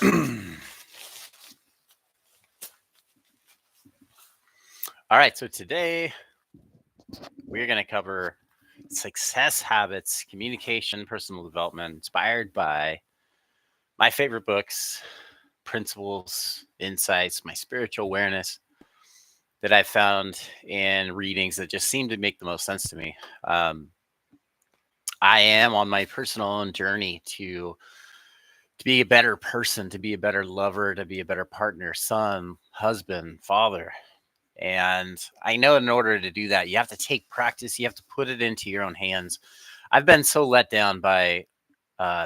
All right, so today we're going to cover success habits, communication, personal development, inspired by my favorite books, principles, insights, my spiritual awareness that I found in readings that just seem to make the most sense to me. I am on my personal own journey to be a better person, to be a better lover, to be a better partner, son, husband, father. And I know in order to do that, you have to take practice, you have to put it into your own hands. I've been so let down by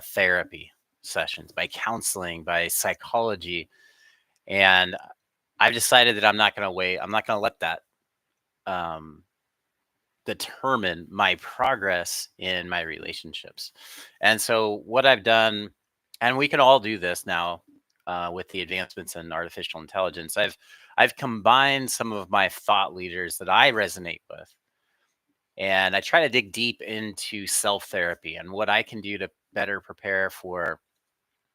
therapy sessions, by counseling, by psychology. And I've decided that I'm not going to wait. I'm not going to let that um, determine my progress in my relationships. And so, what I've done, and we can all do this now with the advancements in artificial intelligence, I've combined some of my thought leaders that I resonate with, and I try to dig deep into self therapy and what I can do to better prepare for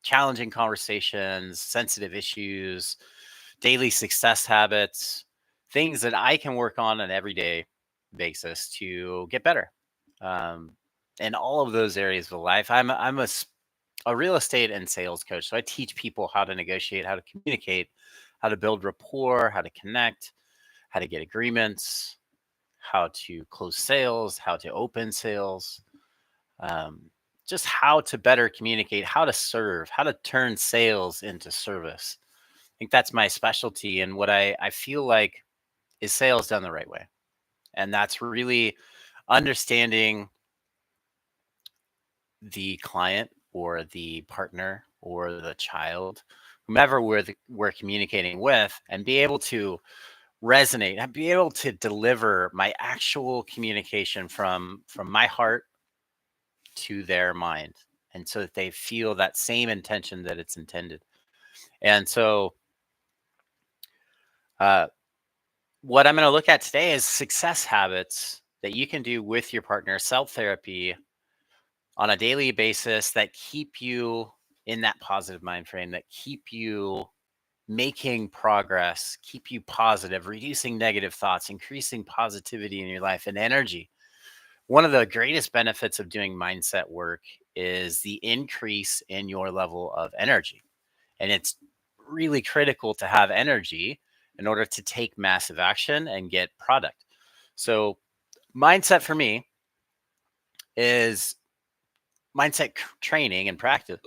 challenging conversations, sensitive issues, daily success habits, things that I can work on an everyday basis to get better. Um, in all of those areas of life, a real estate and sales coach. So I teach people how to negotiate, how to communicate, how to build rapport, how to connect, how to get agreements, how to close sales, how to open sales, um, just how to better communicate, how to serve, how to turn sales into service. I think that's my specialty. And what I feel like is sales done the right way. And that's really understanding the client or the partner or the child, whomever we're communicating with, and be able to resonate and be able to deliver my actual communication from my heart to their mind, and so that they feel that same intention that it's intended. And so uh, what I'm going to look at today is success habits that you can do with your partner, self therapy on a daily basis that keep you in that positive mind frame, that keep you making progress, keep you positive, reducing negative thoughts, increasing positivity in your life and energy. One of the greatest benefits of doing mindset work is the increase in your level of energy. And it's really critical to have energy in order to take massive action and get product. So, mindset for me is training and practice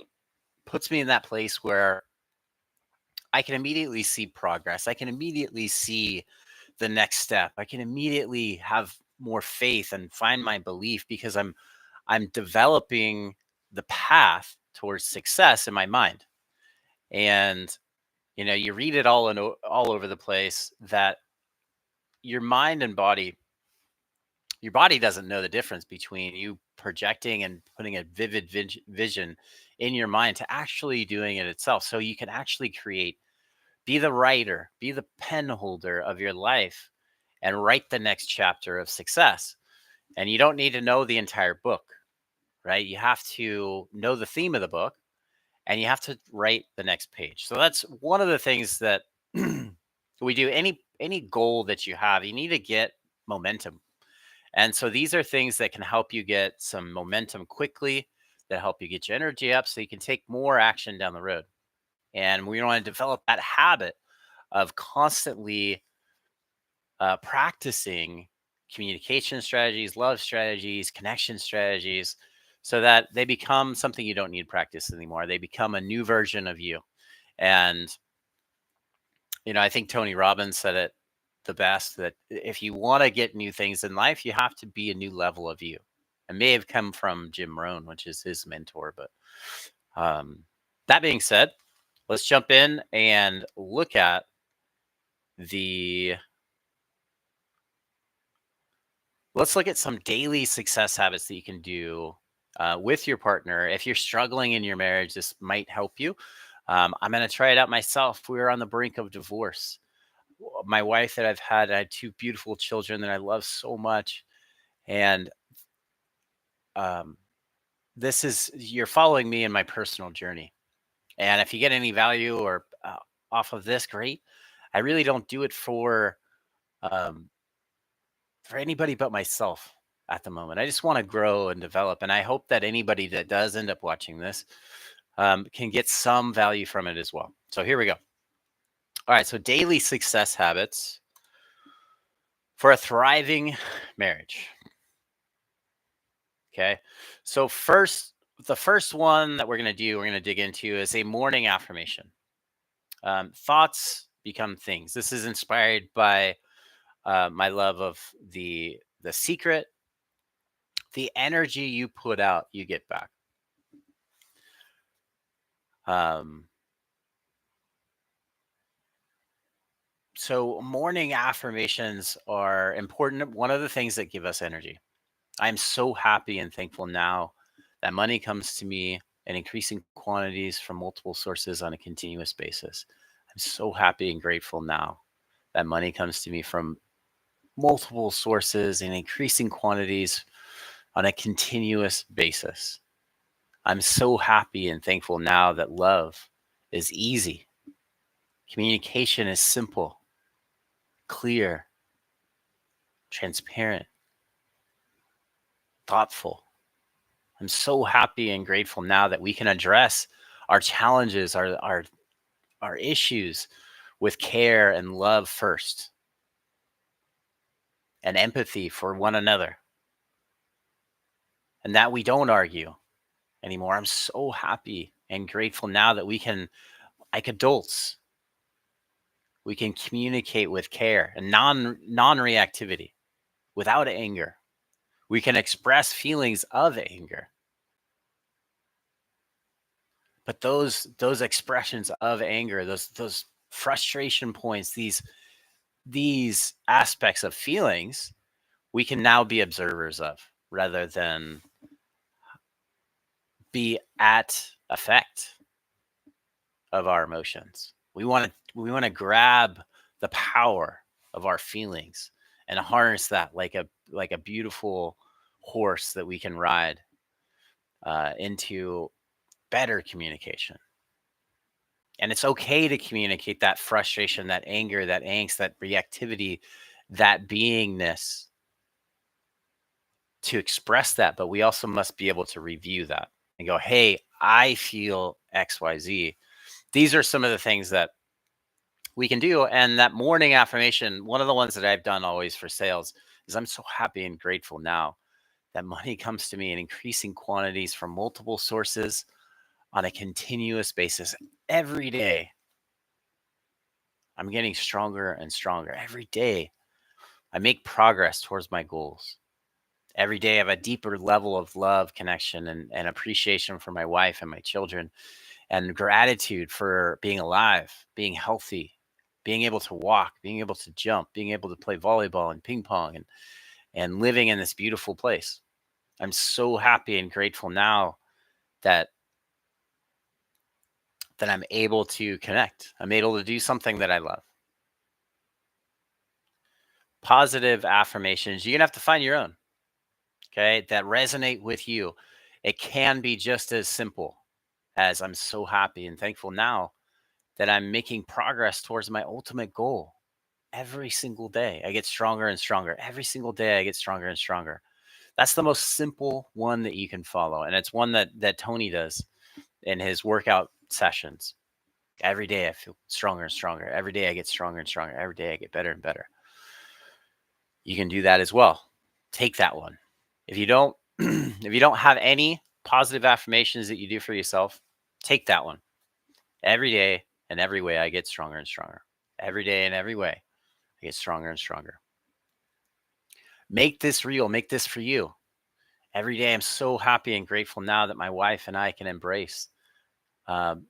puts me in that place where I can immediately see progress. I can immediately see the next step. I can immediately have more faith and find my belief because I'm developing the path towards success in my mind. And you read it all over the place that your mind and body, your body doesn't know the difference between you projecting and putting a vivid vision in your mind to actually doing it itself. So you can actually create, be the writer, be the pen holder of your life and write the next chapter of success. And you don't need to know the entire book, right? You have to know the theme of the book and you have to write the next page. So that's one of the things that we do. Any goal that you have, you need to get momentum. And so these are things that can help you get some momentum quickly, that help you get your energy up so you can take more action down the road. And we want to develop that habit of constantly practicing communication strategies, love strategies, connection strategies, so that they become something you don't need practice anymore. They become a new version of you. And, I think Tony Robbins said it the best, that if you want to get new things in life, you have to be a new level of you. It may have come from Jim Rohn, which is his mentor. But that being said, let's jump in and look at the let's look at some daily success habits that you can do with your partner. If you're struggling in your marriage, this might help you. I'm going to try it out myself. We were on the brink of divorce. My wife that I had two beautiful children that I love so much. And you're following me in my personal journey. And if you get any value or off of this, great. I really don't do it um, for anybody but myself at the moment. I just want to grow and develop. And I hope that anybody that does end up watching this can get some value from it as well. So here we go. All right. So daily success habits for a thriving marriage. Okay. So the first one that we're going to dig into is a morning affirmation. Thoughts become things. This is inspired by my love of the secret. The energy you put out, you get back. So morning affirmations are important. One of the things that give us energy. I'm so happy and thankful now that money comes to me in increasing quantities from multiple sources on a continuous basis. I'm so happy and grateful now that money comes to me from multiple sources in increasing quantities on a continuous basis. I'm so happy and thankful now that love is easy. Communication is simple, clear, transparent, thoughtful. I'm so happy and grateful now that we can address our challenges, our issues with care and love first, and empathy for one another, and that we don't argue anymore. I'm so happy and grateful now that we can, like adults, we can communicate with care and non-reactivity without anger. We can express feelings of anger. But those expressions of anger, those frustration points, these aspects of feelings, we can now be observers of rather than be at effect of our emotions. We want to grab the power of our feelings and harness that like a beautiful horse that we can ride into better communication. And it's okay to communicate that frustration, that anger, that angst, that reactivity, that beingness, to express that. But we also must be able to review that and go, hey, I feel XYZ. These are some of the things that we can do. And that morning affirmation, one of the ones that I've done always for sales, is I'm so happy and grateful now that money comes to me in increasing quantities from multiple sources on a continuous basis every day. I'm getting stronger and stronger every day. I make progress towards my goals. Every day I have a deeper level of love, connection, and appreciation for my wife and my children, and gratitude for being alive, being healthy, being able to walk, being able to jump, being able to play volleyball and ping pong, and living in this beautiful place. I'm so happy and grateful now that I'm able to connect. I'm able to do something that I love. Positive affirmations, you're going to have to find your own, okay, that resonate with you. It can be just as simple as I'm so happy and thankful now that I'm making progress towards my ultimate goal. Every single day, I get stronger and stronger. Every single day, I get stronger and stronger. That's the most simple one that you can follow. And it's one that Tony does in his workout sessions. Every day, I feel stronger and stronger. Every day, I get stronger and stronger. Every day, I get better and better. You can do that as well. Take that one. If you don't, if you don't have any positive affirmations that you do for yourself, take that one. Every day and every way, I get stronger and stronger. Every day and every way, I get stronger and stronger. Make this real. Make this for you. Every day, I'm so happy and grateful now that my wife and I can embrace and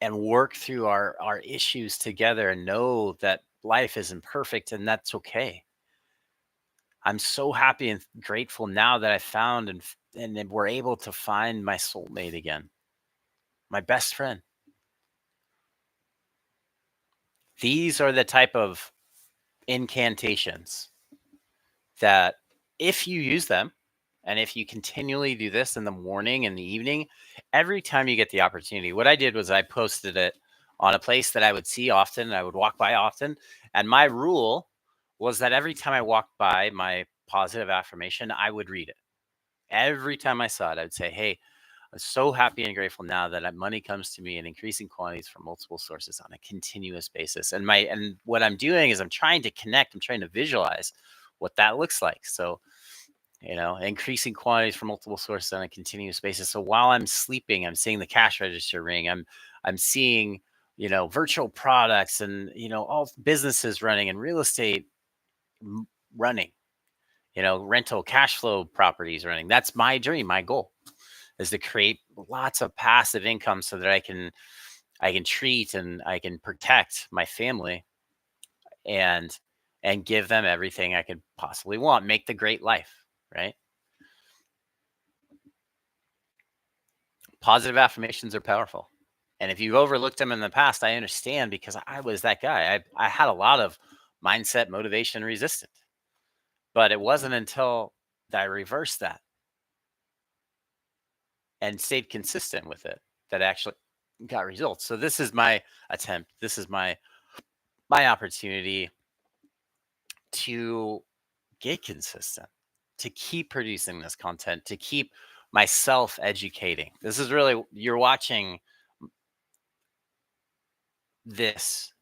work through our issues together and know that life isn't perfect and that's okay. I'm so happy and grateful now that I found and we're able to find my soulmate again, my best friend. These are the type of incantations that if you use them And if you continually do this in the morning and the evening, every time you get the opportunity, what I did was I posted it on a place that I would see often, I would walk by often. And my rule was that every time I walked by my positive affirmation, I would read it. Every time I saw it, I'd say, hey, I'm so happy and grateful now that money comes to me in increasing quantities from multiple sources on a continuous basis. And what I'm doing is I'm trying to connect, I'm trying to visualize what that looks like. So, increasing quantities from multiple sources on a continuous basis. So while I'm sleeping, I'm seeing the cash register ring. I'm seeing, virtual products and, all businesses running and real estate running, rental cash flow properties running. That's my dream, my goal is to create lots of passive income so that I can treat and I can protect my family and give them everything I could possibly want, make the great life, right? Positive affirmations are powerful. And if you've overlooked them in the past, I understand because I was that guy. I had a lot of mindset, motivation, resistance. But it wasn't until I reversed that and stayed consistent with it that I actually got results. So this is my attempt. This is my opportunity to get consistent, to keep producing this content, to keep myself educating. This is really, you're watching this,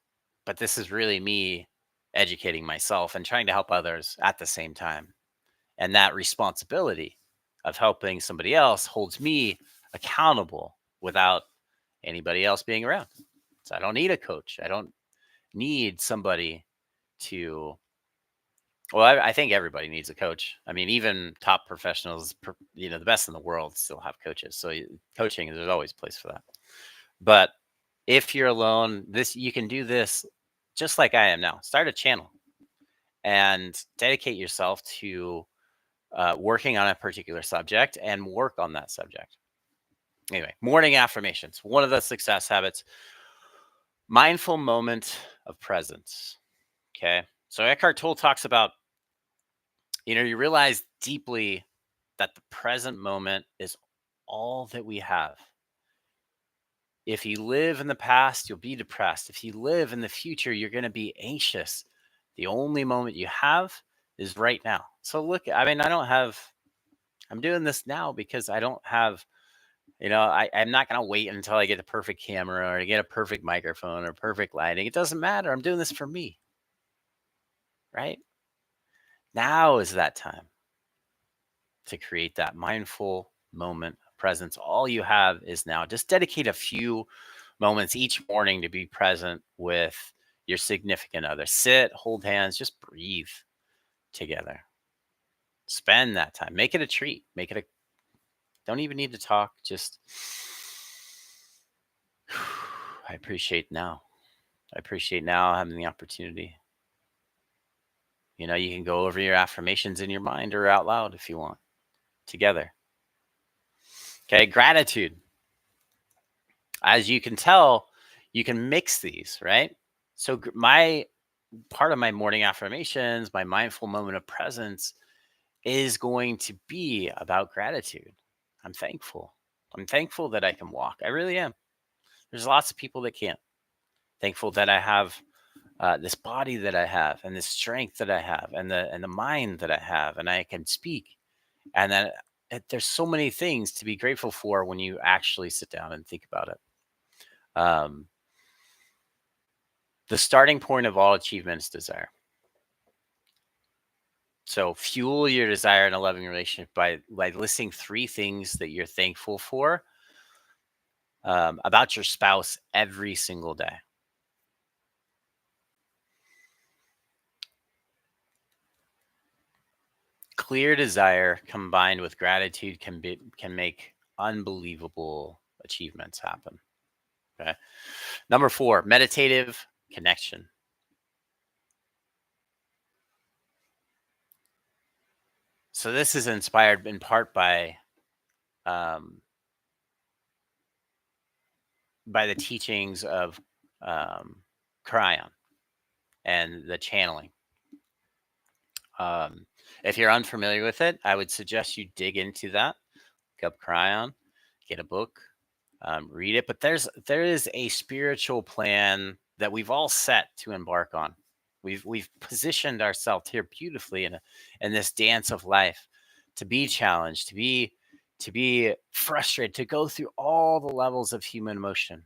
but this is really me educating myself and trying to help others at the same time. And that responsibility of helping somebody else holds me accountable without anybody else being around. So I don't need a coach. I don't need somebody to, well, I think everybody needs a coach. I mean, even top professionals, the best in the world still have coaches. So coaching, there's always a place for that. But if you're alone, you can do this just like I am now. Start a channel and dedicate yourself to working on a particular subject and work on that subject. Anyway, morning affirmations. One of the success habits, mindful moment of presence. Okay. So Eckhart Tolle talks about, you realize deeply that the present moment is all that we have. If you live in the past, you'll be depressed. If you live in the future, you're going to be anxious. The only moment you have is right now. So look, I mean, I'm doing this now because I don't have, I'm not going to wait until I get a perfect camera or I get a perfect microphone or perfect lighting. It doesn't matter. I'm doing this for me, right? Now is that time to create that mindful moment of presence. All you have is now. Just dedicate a few moments each morning to be present with your significant other. Sit, hold hands, just breathe together. Spend that time. Make it a treat. Don't even need to talk. Just, I appreciate now. I appreciate now having the opportunity. You can go over your affirmations in your mind or out loud if you want together. Okay, gratitude. As you can tell, you can mix these, right? So my part of my morning affirmations, my mindful moment of presence is going to be about gratitude. I'm thankful. I'm thankful that I can walk. I really am. There's lots of people that can't. Thankful that I have this body that I have, and this strength that I have, and the mind that I have, and I can speak. And then there's so many things to be grateful for when you actually sit down and think about it. The starting point of all achievement is desire. So fuel your desire in a loving relationship by listing 3 things that you're thankful for about your spouse every single day. Clear desire combined with gratitude can make unbelievable achievements happen. Okay. Number 4, meditative connection. So this is inspired in part by the teachings of Kryon and the channeling. If you're unfamiliar with it, I would suggest you dig into that. Look up Kryon, get a book, read it. But there is a spiritual plan that we've all set to embark on. We've positioned ourselves here beautifully in this dance of life, to be challenged, to be frustrated, to go through all the levels of human emotion,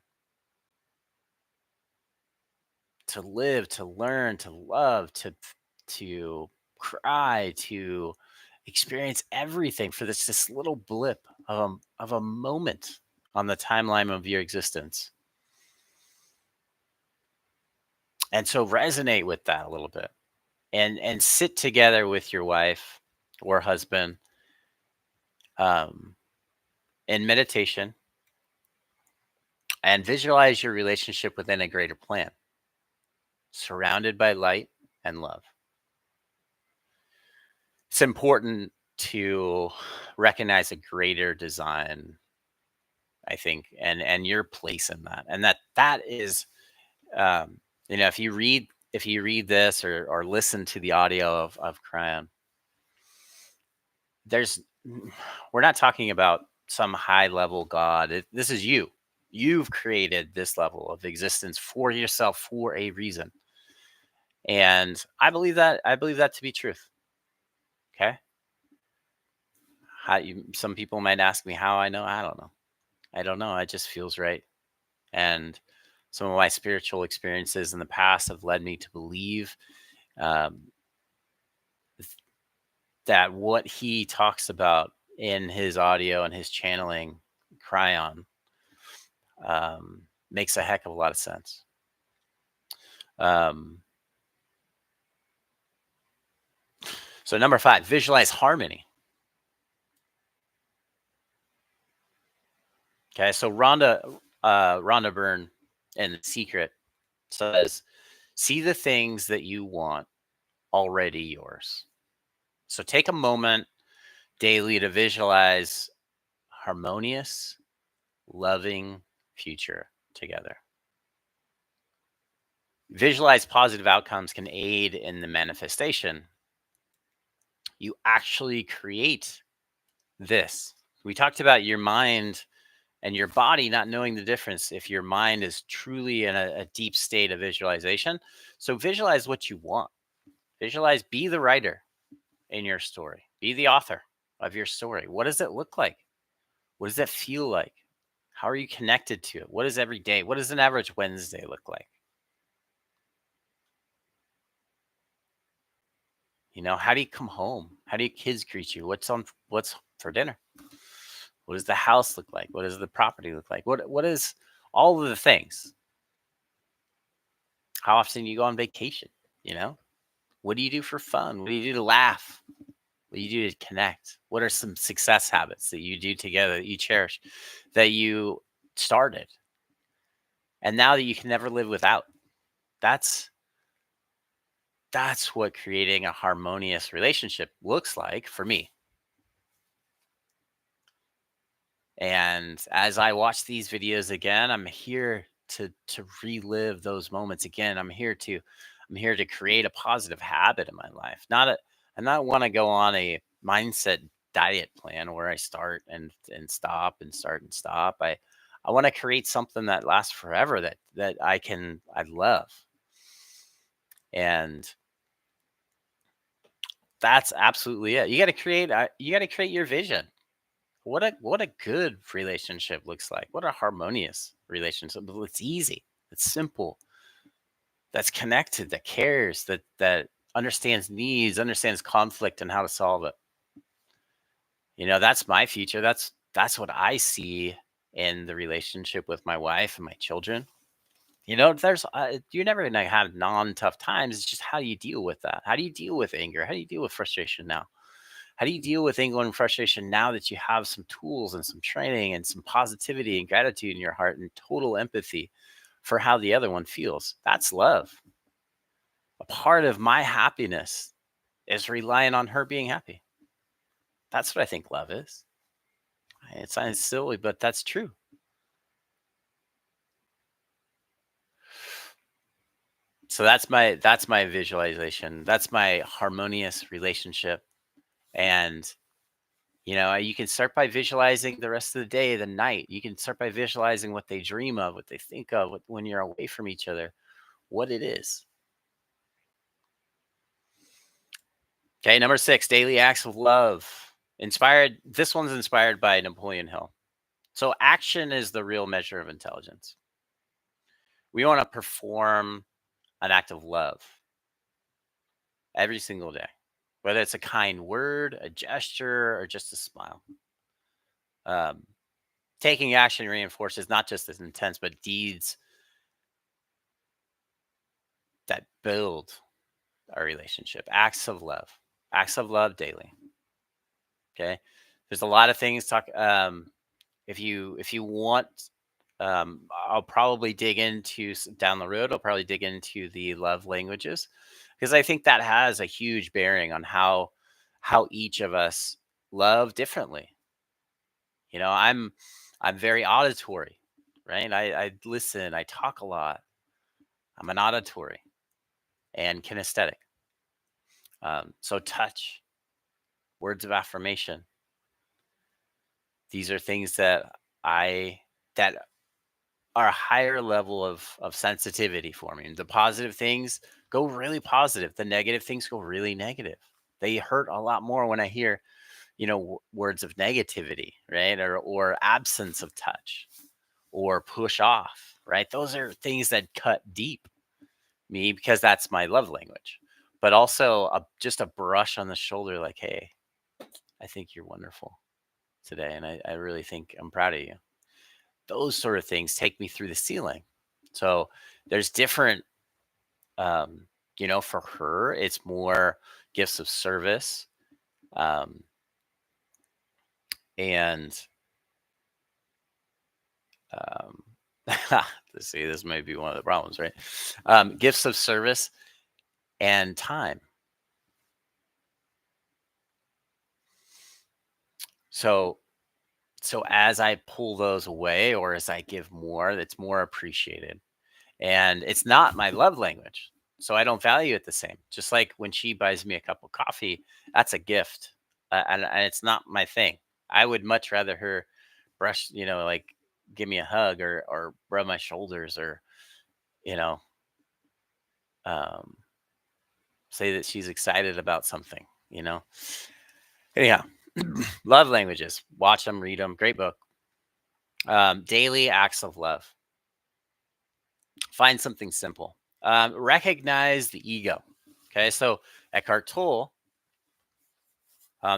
to live, to learn, to love, to cry, to experience everything for this little blip of a moment on the timeline of your existence. And so resonate with that a little bit, and sit together with your wife or husband, um, in meditation, and visualize your relationship within a greater plan, surrounded by light and love. It's important to recognize a greater design, I think, and your place in that, and that is, um, if you read this, or listen to the audio of Kryon, there's we're not talking about some high level God. This is you. You've created this level of existence for yourself for a reason, and I believe that to be truth. Okay. Some people might ask me how I know. I don't know. I don't know. It just feels right. And some of my spiritual experiences in the past have led me to believe, um, that what he talks about in his audio and his channeling, Kryon, makes a heck of a lot of sense. Um, so number 5, visualize harmony. Okay, so Rhonda Byrne in The Secret says, see the things that you want already yours. So take a moment daily to visualize harmonious, loving future together. Visualize positive outcomes can aid in the manifestation. You actually create this. We talked about your mind and your body not knowing the difference if your mind is truly in a deep state of visualization. So visualize what you want. Visualize, be the writer in your story, be the author of your story. What does it look like? What does it feel like? How are you connected to it? What is every day? What does an average Wednesday look like? How do you come home? How do your kids greet you? What's for dinner? What does the house look like? What does the property look like? What is all of the things? How often do you go on vacation? You know, what do you do for fun? What do you do to laugh? What do you do to connect? What are some success habits that you do together that you cherish, that you started, and now that you can never live without? That's that's what creating a harmonious relationship looks like for me. And as I watch these videos again, I'm here to relive those moments again. I'm here to create a positive habit in my life. I not want to go on a mindset diet plan where I start and stop and start and stop. I want to create something that lasts forever, that I love. And that's absolutely it. You got to create your vision. What a good relationship looks like. What a harmonious relationship. It's easy. It's simple. That's connected. That cares. That understands needs. Understands conflict and how to solve it. That's my future. That's what I see in the relationship with my wife and my children. There's you're never gonna have non-tough times. It's just how do you deal with that? How do you deal with anger? How do you deal with frustration now? How do you deal with anger and frustration now that you have some tools and some training and some positivity and gratitude in your heart and total empathy for how the other one feels? That's love. A part of my happiness is relying on her being happy. That's what I think love is. It sounds silly, but that's true. So that's my visualization. That's my harmonious relationship. And you can start by visualizing the rest of the day, the night. You can start by visualizing what they dream of, what they think of when you're away from each other, what it is. Okay, number 6, daily acts of love. This one's inspired by Napoleon Hill. So action is the real measure of intelligence. We want to perform an act of love every single day, whether it's a kind word, a gesture, or just a smile. Um, Taking action reinforces not just this intents, but deeds that build our relationship. Acts of love daily. Okay, there's a lot of things. If you want, I'll probably dig into down the road. I'll probably dig into the love languages because I think that has a huge bearing on how each of us love differently. I'm very auditory, right? I listen, I talk a lot. I'm an auditory and kinesthetic. So touch, words of affirmation. These are things that are a higher level of sensitivity for me. The positive things go really positive. The negative things go really negative. They hurt a lot more when I hear, words of negativity, right? Or absence of touch or push off, right? Those are things that cut deep me because that's my love language. But also just a brush on the shoulder, like, hey, I think you're wonderful today. And I really think I'm proud of you. Those sort of things take me through the ceiling. So there's different, for her, it's more gifts of service. Um, and um, let's see, this may be one of the problems, right? Gifts of service and time. So as I pull those away or as I give more, it's more appreciated. And it's not my love language. So I don't value it the same. Just like when she buys me a cup of coffee, that's a gift. And it's not my thing. I would much rather her brush, like give me a hug or rub my shoulders or, you know, um, say that she's excited about something, Anyhow, love languages. Watch them, read them. Great book. Daily acts of love. Find something simple. Recognize the ego. Okay, so Eckhart Tolle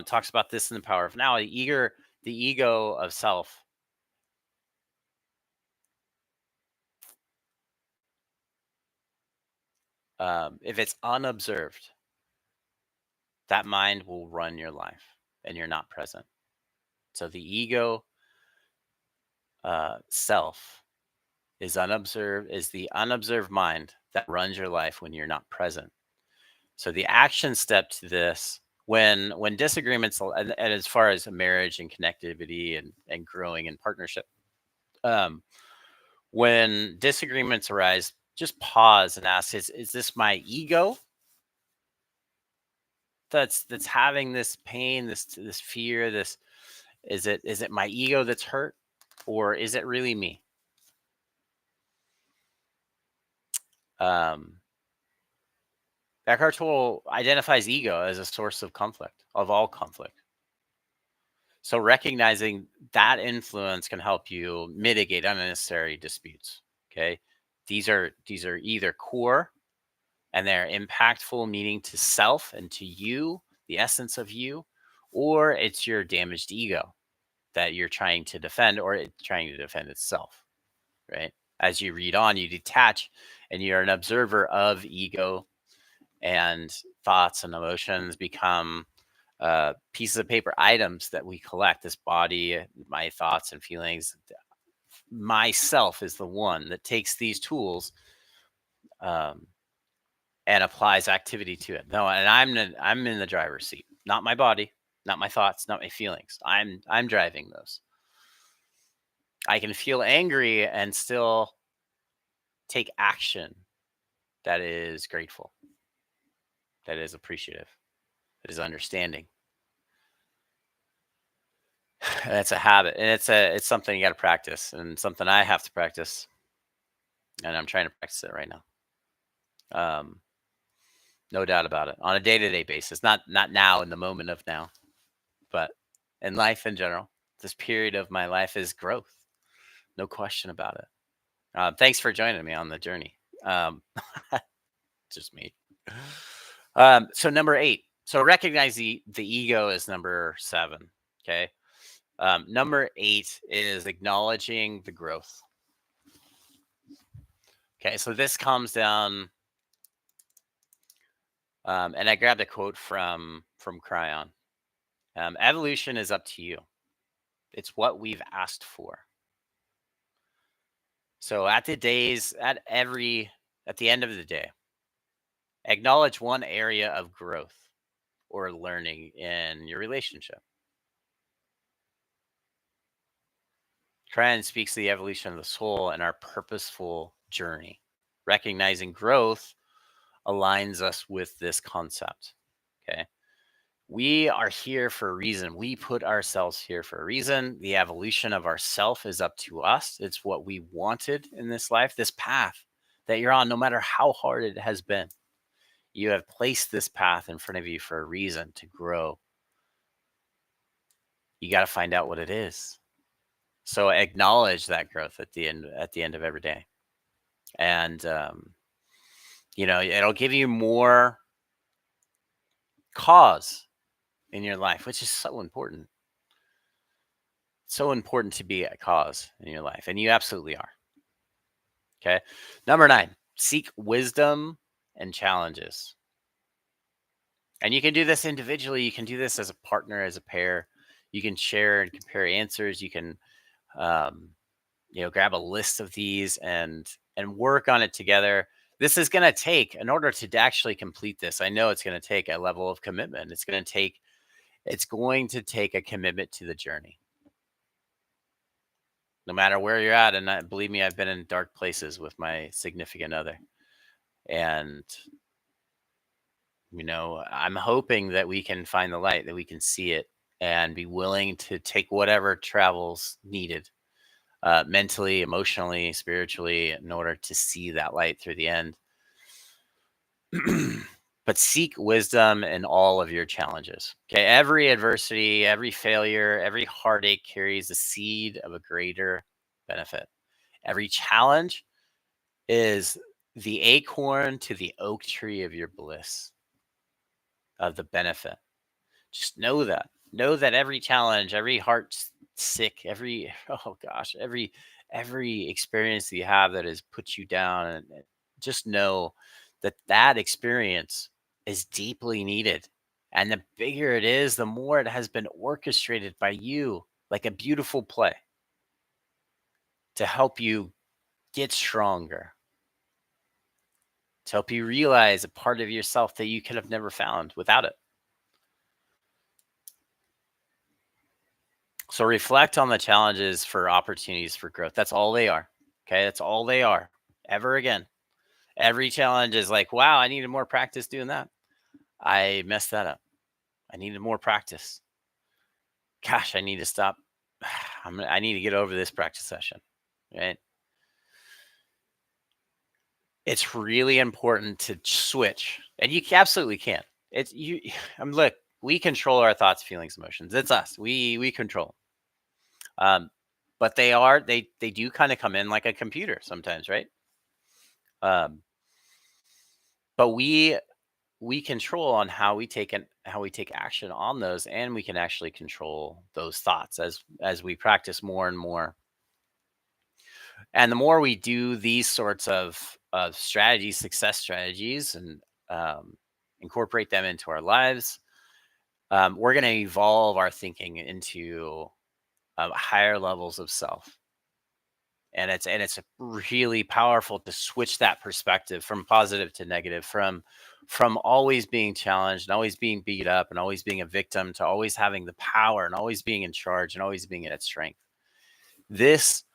talks about this in The Power of Now. The ego of self. If it's unobserved, that mind will run your life, and you're not present. So the ego self is the unobserved mind that runs your life when you're not present. So the action step to this, when disagreements, and as far as marriage and connectivity and growing in partnership, when disagreements arise, just pause and ask: Is this my ego that's having this pain, this fear? Is it my ego that's hurt, or is it really me? Um, Eckhart Tolle identifies ego as a source of conflict, of all conflict. So recognizing that influence can help you mitigate unnecessary disputes. Okay. These are either core and they're impactful, meaning to self and to you, the essence of you, or it's your damaged ego that you're trying to defend, or it's trying to defend itself. Right. As you read on, you detach and you're an observer of ego, and thoughts and emotions become pieces of paper, items that we collect. This body, my thoughts and feelings, myself is the one that takes these tools um, and applies activity to it. No, and I'm in the driver's seat, not my body, not my thoughts, not my feelings. I'm driving those. I can feel angry and still take action that is grateful, that is appreciative, that is understanding. That's a habit, and it's something you got to practice, and something I have to practice, and I'm trying to practice it right now. Um, no doubt about it, on a day-to-day basis. Not now in the moment of now, but in life in general. This period of my life is growth, no question about it. Thanks for joining me on the journey. Um, just me. So number 8. So recognize the ego is number 7. Okay. Number 8 is acknowledging the growth. Okay, so this comes down, and I grabbed a quote from Kryon. Evolution is up to you. It's what we've asked for. So at the end of the day, acknowledge one area of growth or learning in your relationship. Kryon speaks to the evolution of the soul and our purposeful journey. Recognizing growth aligns us with this concept. Okay. We are here for a reason. We put ourselves here for a reason. The evolution of ourself is up to us. It's what we wanted in this life, this path that you're on, no matter how hard it has been. You have placed this path in front of you for a reason, to grow. You got to find out what it is. So acknowledge that growth at the end of every day. And it'll give you more cause in your life, which is so important. So important to be a cause in your life, and you absolutely are. Okay. Number 9, seek wisdom and challenges. And you can do this individually. You can do this as a partner, as a pair. You can share and compare answers. You can, grab a list of these and work on it together. This is going to take, in order to actually complete this, I know it's going to take a level of commitment. It's going to take a commitment to the journey. No matter where you're at, and believe me, I've been in dark places with my significant other. And, I'm hoping that we can find the light, that we can see it and be willing to take whatever travels needed, mentally, emotionally, spiritually, in order to see that light through the end. But seek wisdom in all of your challenges. Okay. Every adversity, every failure, every heartache carries a seed of a greater benefit. Every challenge is the acorn to the oak tree of your bliss, of the benefit. Just know that. Know that every challenge, every heart sick, every experience that you have that has put you down, and just know that experience is deeply needed. And the bigger it is, the more it has been orchestrated by you, like a beautiful play, to help you get stronger, to help you realize a part of yourself that you could have never found without it. So reflect on the challenges for opportunities for growth. That's all they are. Okay. That's all they are. Ever again. Every challenge is like, wow, I needed more practice doing that. I messed that up. I needed more practice. Gosh, I need to stop. I need to get over this practice session. Right. It's really important to switch, and you absolutely can. It's you. Look, we control our thoughts, feelings, emotions. It's us. We control. But they do kind of come in like a computer sometimes, right? But we control on how we take action on those, and we can actually control those thoughts as we practice more and more. And the more we do these sorts of strategies, success strategies, and incorporate them into our lives, we're going to evolve our thinking into higher levels of self. And it's really powerful to switch that perspective from positive to negative, from always being challenged and always being beat up and always being a victim, to always having the power and always being in charge and always being at strength. This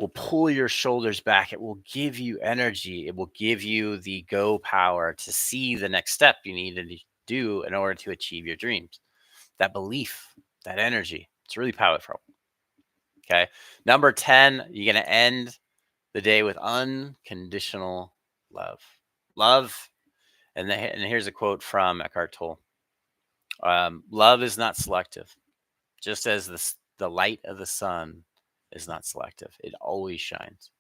will pull your shoulders back. It will give you energy. It will give you the go power to see the next step you need to do in order to achieve your dreams. That belief, that energy, it's really powerful. Okay. Number 10, you're going to end the day with unconditional love. Love, and here's a quote from Eckhart Tolle. Love is not selective, just as the light of the sun is not selective. It always shines.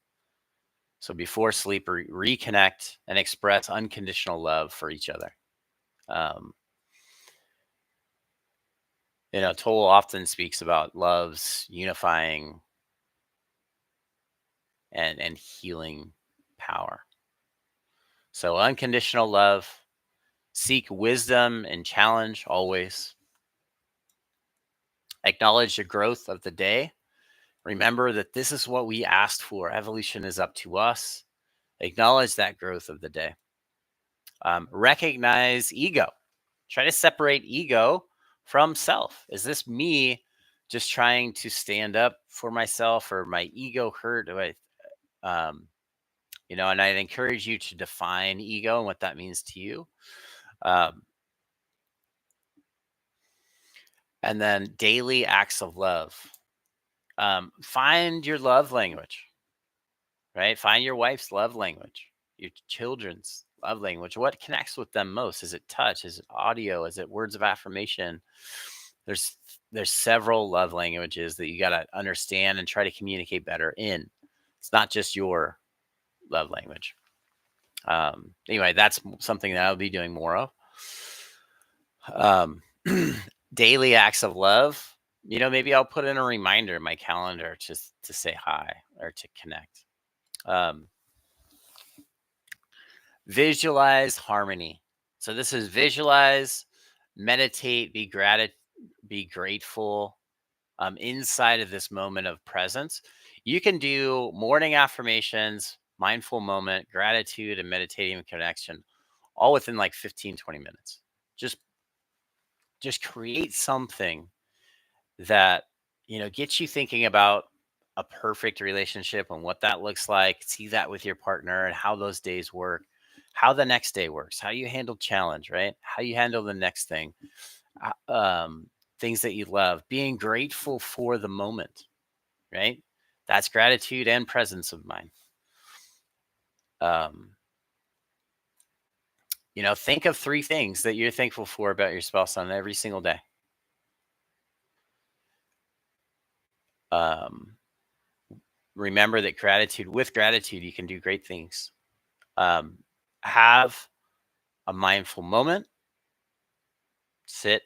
So before sleep, reconnect and express unconditional love for each other. Tolle often speaks about love's unifying and healing power. So unconditional love, seek wisdom and challenge always. Acknowledge the growth of the day. Remember that this is what we asked for. Evolution is up to us. Acknowledge that growth of the day. Recognize ego. Try to separate ego from self. Is this me just trying to stand up for myself, or my ego hurt? And I'd encourage you to define ego and what that means to you. And then daily acts of love. Find your love language, right? Find your wife's love language, your children's love language. What connects with them most? Is it touch? Is it audio? Is it words of affirmation? There's several love languages that you got to understand and try to communicate better in. It's not just your love language. Anyway, that's something that I'll be doing more of. Daily acts of love. Maybe I'll put in a reminder in my calendar just to say hi or to connect. Visualize harmony. So this is visualize, meditate, be grateful inside of this moment of presence. You can do morning affirmations, mindful moment, gratitude, and meditating connection all within like 15, 20 minutes. Just create something that, gets you thinking about a perfect relationship and what that looks like. See that with your partner and how those days work, how the next day works, how you handle challenge, right? How you handle the next thing, things that you love, being grateful for the moment, right? That's gratitude and presence of mind. Think of 3 things that you're thankful for about your spouse on every single day. Remember that with gratitude, you can do great things. Have a mindful moment, sit,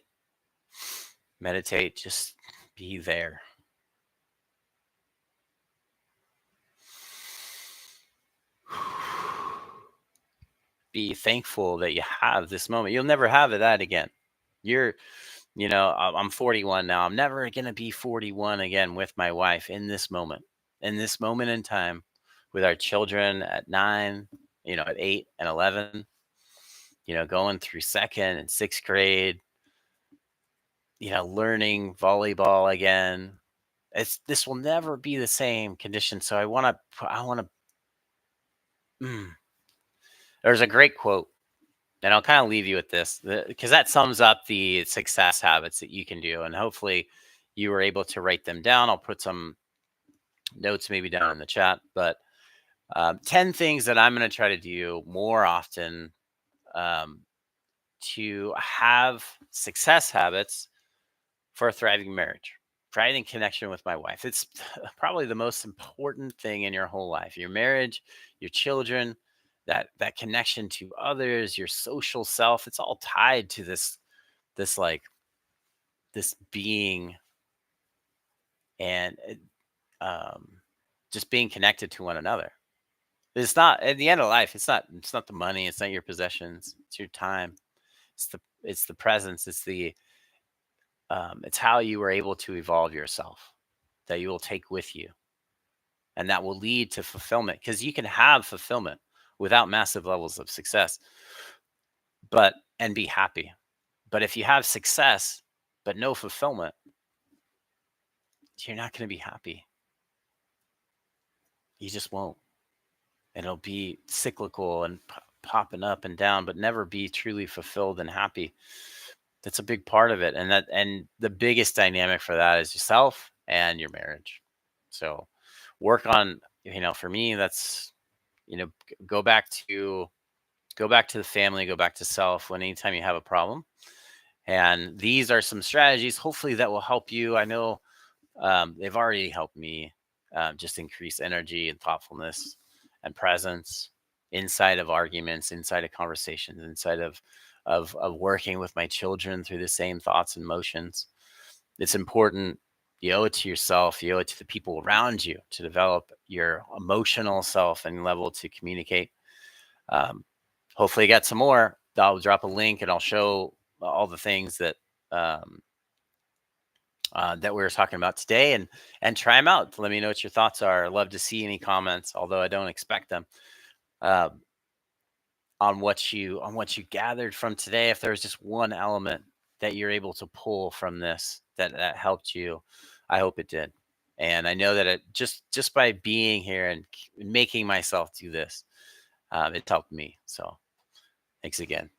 meditate, just be there. Be thankful that you have this moment. You'll never have that again. I'm 41 now. I'm never going to be 41 again with my wife in this moment in time, with our children at 9, at 8 and 11, going through 2nd and 6th grade, learning volleyball again. This will never be the same condition. So I want to, there's a great quote, and I'll kind of leave you with this because that sums up the success habits that you can do. And hopefully you were able to write them down. I'll put some notes maybe down in the chat, but 10 things that I'm going to try to do more often to have success habits for a thriving marriage, thriving connection with my wife. It's probably the most important thing in your whole life. Your marriage, your children, that connection to others, your social self, it's all tied to this being and just being connected to one another. It's not, at the end of life, it's not the money, it's not your possessions, it's your time. It's the presence, it's how you were able to evolve yourself that you will take with you, and that will lead to fulfillment, because you can have fulfillment without massive levels of success and be happy. But if you have success but no fulfillment, you're not going to be happy. You just won't. And it'll be cyclical and popping up and down, but never be truly fulfilled and happy. That's a big part of it. And the biggest dynamic for that is yourself and your marriage. So work on, for me, that's, go back to the family, go back to self when anytime you have a problem. And these are some strategies, hopefully, that will help you. I know they've already helped me just increase energy and thoughtfulness and presence inside of arguments, inside of conversations, inside of working with my children through the same thoughts and emotions. It's important. You owe it to yourself. You owe it to the people around you to develop your emotional self and level to communicate. Um, Hopefully, I got some more. I'll drop a link and I'll show all the things that that we were talking about today, and try them out. Let me know what your thoughts are. I'd love to see any comments, although I don't expect them, uh, on what you gathered from today. If there's just one element that you're able to pull from this that helped you, I hope it did. And I know that it just by being here and making myself do this, it's helped me. So thanks again.